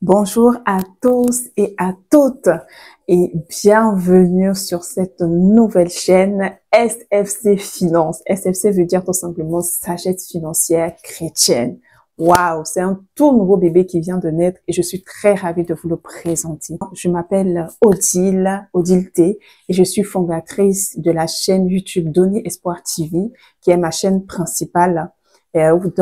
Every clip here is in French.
Bonjour à tous et à toutes et bienvenue sur cette nouvelle chaîne SFC Finance. SFC veut dire tout simplement Sagesse financière chrétienne. Waouh, c'est un tout nouveau bébé qui vient de naître et je suis très ravie de vous le présenter. Je m'appelle Odile T et je suis fondatrice de la chaîne YouTube Donner Espoir TV qui est ma chaîne principale.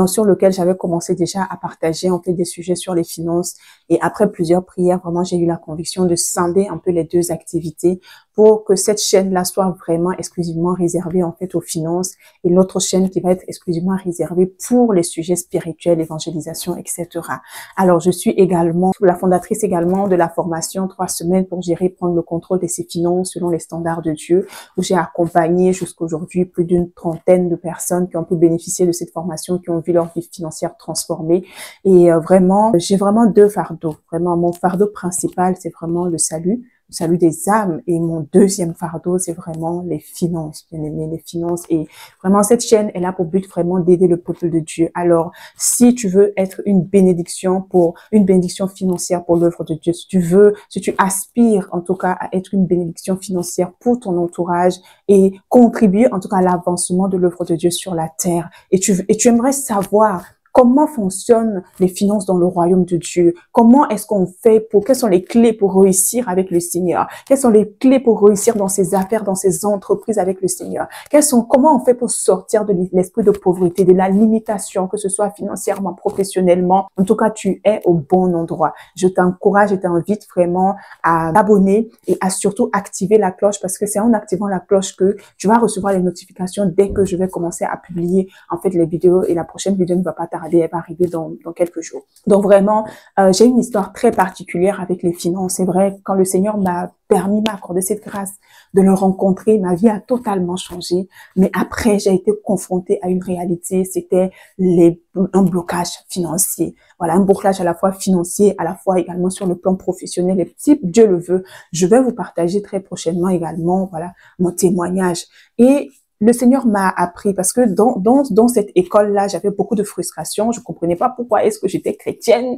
Sur lequel j'avais commencé déjà à partager en fait des sujets sur les finances et après plusieurs prières, vraiment j'ai eu la conviction de scinder un peu les deux activités pour que cette chaîne-là soit vraiment exclusivement réservée en fait aux finances et l'autre chaîne qui va être exclusivement réservée pour les sujets spirituels, évangélisation, etc. Alors je suis également la fondatrice également de la formation 3 semaines pour gérer, prendre le contrôle de ses finances selon les standards de Dieu, où j'ai accompagné jusqu'aujourd'hui plus d'une trentaine de personnes qui ont pu bénéficier de cette formation, qui ont vu leur vie financière transformée. Et vraiment, j'ai vraiment deux fardeaux. Vraiment, mon fardeau principal, c'est vraiment le salut des âmes. Et mon deuxième fardeau, c'est vraiment les finances, bien aimé, les finances. Et vraiment, cette chaîne est là pour but vraiment d'aider le peuple de Dieu. Alors, si tu veux être une bénédiction financière pour l'œuvre de Dieu, si tu aspires en tout cas à être une bénédiction financière pour ton entourage et contribuer en tout cas à l'avancement de l'œuvre de Dieu sur la terre, et tu aimerais savoir comment fonctionnent les finances dans le royaume de Dieu? Comment est-ce qu'on fait quelles sont les clés pour réussir avec le Seigneur? Quelles sont les clés pour réussir dans ses affaires, dans ses entreprises avec le Seigneur? Comment on fait pour sortir de l'esprit de pauvreté, de la limitation, que ce soit financièrement, professionnellement? En tout cas, tu es au bon endroit. Je t'encourage et t'invite vraiment à t'abonner et à surtout activer la cloche parce que c'est en activant la cloche que tu vas recevoir les notifications dès que je vais commencer à publier en fait les vidéos et la prochaine vidéo ne va pas tarder, elle va arriver dans quelques jours. Donc vraiment, j'ai une histoire très particulière avec les finances. C'est vrai, quand le Seigneur m'a accordé cette grâce de le rencontrer, ma vie a totalement changé. Mais après, j'ai été confrontée à une réalité, c'était un blocage financier. Voilà, un blocage à la fois financier, à la fois également sur le plan professionnel. Et si Dieu le veut, je vais vous partager très prochainement également, voilà, mon témoignage. Et le Seigneur m'a appris parce que dans cette école-là, j'avais beaucoup de frustration. Je comprenais pas pourquoi est-ce que j'étais chrétienne.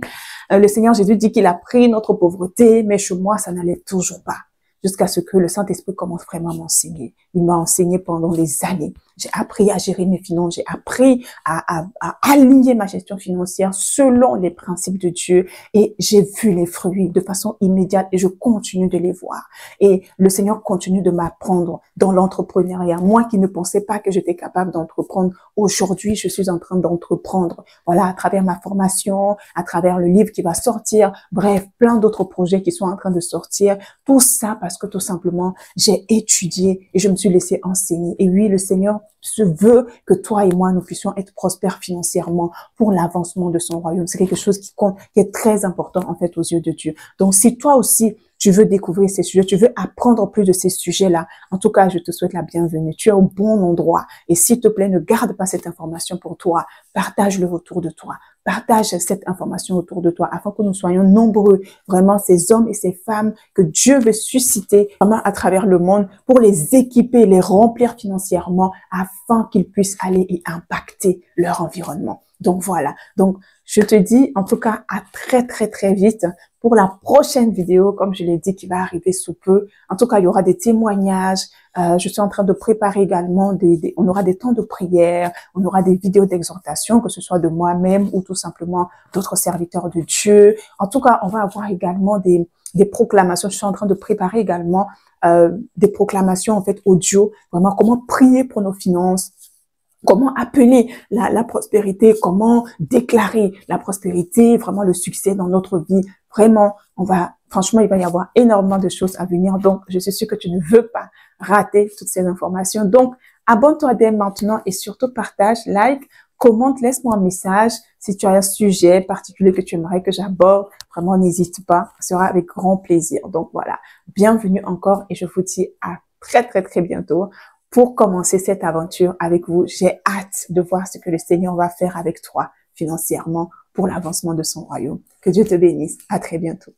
Le Seigneur Jésus dit qu'il a pris notre pauvreté, mais chez moi, ça n'allait toujours pas. Jusqu'à ce que le Saint-Esprit commence vraiment à m'enseigner. Il m'a enseigné pendant des années. J'ai appris à gérer mes finances. J'ai appris à aligner ma gestion financière selon les principes de Dieu. Et j'ai vu les fruits de façon immédiate et je continue de les voir. Et le Seigneur continue de m'apprendre dans l'entrepreneuriat. Moi qui ne pensais pas que j'étais capable d'entreprendre, aujourd'hui, je suis en train d'entreprendre. Voilà, à travers ma formation, à travers le livre qui va sortir. Bref, plein d'autres projets qui sont en train de sortir. Tout ça parce que tout simplement, j'ai étudié et je me suis laissé enseigner. Et oui, le Seigneur se veut que toi et moi, nous puissions être prospères financièrement pour l'avancement de son royaume. C'est quelque chose qui compte, qui est très important en fait aux yeux de Dieu. Donc, si toi aussi, tu veux découvrir ces sujets, tu veux apprendre plus de ces sujets-là, en tout cas, je te souhaite la bienvenue. Tu es au bon endroit. Et s'il te plaît, ne garde pas cette information pour toi. Partage-le autour de toi. Partage cette information autour de toi afin que nous soyons nombreux, vraiment ces hommes et ces femmes que Dieu veut susciter vraiment à travers le monde pour les équiper, les remplir financièrement afin qu'ils puissent aller et impacter leur environnement. Donc voilà. Donc je te dis en tout cas à très très très vite pour la prochaine vidéo, comme je l'ai dit, qui va arriver sous peu. En tout cas, il y aura des témoignages. Je suis en train de préparer également on aura des temps de prière, on aura des vidéos d'exhortation, que ce soit de moi-même ou tout simplement d'autres serviteurs de Dieu. En tout cas, on va avoir également des proclamations. Je suis en train de préparer également des proclamations en fait audio, vraiment comment prier pour nos finances, comment appeler la prospérité, comment déclarer la prospérité, vraiment le succès dans notre vie. Vraiment, franchement, il va y avoir énormément de choses à venir. Donc, je suis sûre que tu ne veux pas rater toutes ces informations. Donc, abonne-toi dès maintenant et surtout partage, like, commente, laisse-moi un message. Si tu as un sujet particulier que tu aimerais que j'aborde, vraiment, n'hésite pas. Ce sera avec grand plaisir. Donc, voilà. Bienvenue encore et je vous dis à très, très, très bientôt pour commencer cette aventure avec vous. J'ai hâte de voir ce que le Seigneur va faire avec toi financièrement pour l'avancement de son royaume. Que Dieu te bénisse. À très bientôt.